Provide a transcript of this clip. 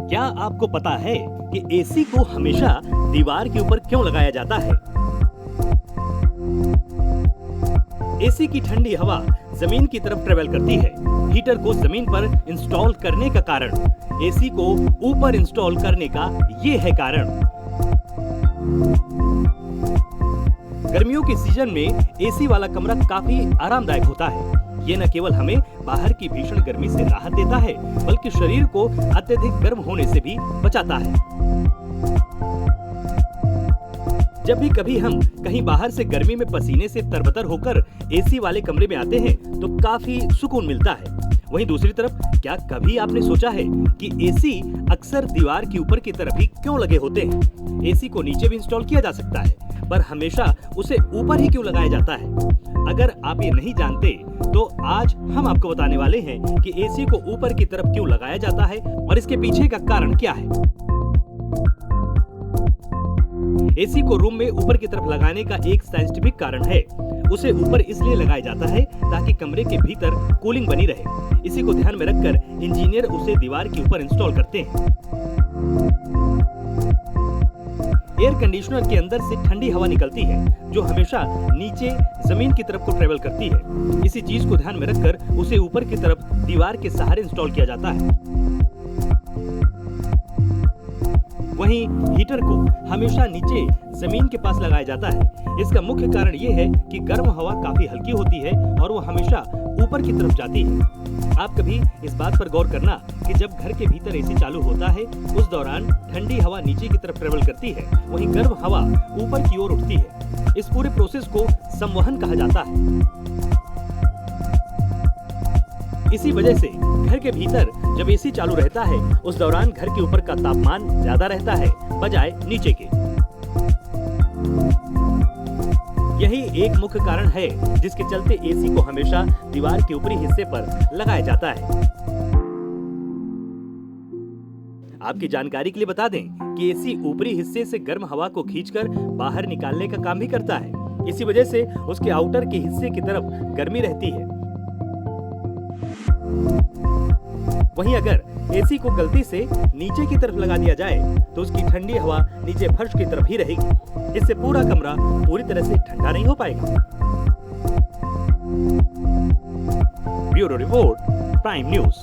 क्या आपको पता है कि एसी को हमेशा दीवार के ऊपर क्यों लगाया जाता है? एसी की ठंडी हवा जमीन की तरफ ट्रेवल करती है। हीटर को जमीन पर इंस्टॉल करने का कारण, एसी को ऊपर इंस्टॉल करने का ये है कारण। गर्मियों के सीजन में एसी वाला कमरा काफी आरामदायक होता है। ये न केवल हमें बाहर की भीषण गर्मी से राहत देता है, बल्कि शरीर को अत्यधिक गर्म होने से भी बचाता है। जब भी कभी हम कहीं बाहर से गर्मी में पसीने से तरबतर होकर एसी वाले कमरे में आते हैं तो काफी सुकून मिलता है। वहीं दूसरी तरफ, क्या कभी आपने सोचा है कि एसी अक्सर दीवार के ऊपर की तरफ ही क्यों लगे होते हैं? एसी को नीचे भी इंस्टॉल किया जा सकता है, पर हमेशा उसे ऊपर ही क्यों लगाया जाता है? अगर आप ये नहीं जानते तो आज हम आपको बताने वाले हैं कि एसी को ऊपर की तरफ क्यों लगाया जाता है और इसके पीछे का कारण क्या है। एसी को रूम में ऊपर की तरफ लगाने का एक साइंटिफिक कारण है। उसे ऊपर इसलिए लगाया जाता है ताकि कमरे के भीतर कूलिंग बनी रहे। इसी को ध्यान में रखकर इंजीनियर उसे दीवार के ऊपर इंस्टॉल करते हैं। एयर कंडीशनर के अंदर से ठंडी हवा निकलती है जो हमेशा नीचे जमीन की तरफ को ट्रेवल करती है। इसी चीज को ध्यान में रखकर उसे ऊपर की तरफ दीवार के सहारे इंस्टॉल किया जाता है। वहीं हीटर को हमेशा नीचे जमीन के पास लगाया जाता है। इसका मुख्य कारण ये है कि गर्म हवा काफी हल्की होती है और वो हमेशा ऊपर की तरफ जाती है। आप कभी इस बात पर गौर करना कि जब घर के भीतर एसी चालू होता है उस दौरान ठंडी हवा नीचे की तरफ ट्रेवल करती है, वहीं गर्म हवा ऊपर की ओर उठती है। इस पूरे प्रोसेस को संवहन कहा जाता है। इसी वजह से घर के भीतर जब एसी चालू रहता है उस दौरान घर के ऊपर का तापमान ज्यादा रहता है बजाय नीचे के। यही एक मुख्य कारण है जिसके चलते एसी को हमेशा दीवार के ऊपरी हिस्से पर लगाया जाता है। आपकी जानकारी के लिए बता दें कि एसी ऊपरी हिस्से से गर्म हवा को खींचकर बाहर निकालने का काम भी करता है। इसी वजह से उसके आउटर के हिस्से की तरफ गर्मी रहती है। वहीं अगर एसी को गलती से नीचे की तरफ लगा दिया जाए तो उसकी ठंडी हवा नीचे फर्श की तरफ ही रहेगी। इससे पूरा कमरा पूरी तरह से ठंडा नहीं हो पाएगा। Bureau report, prime news.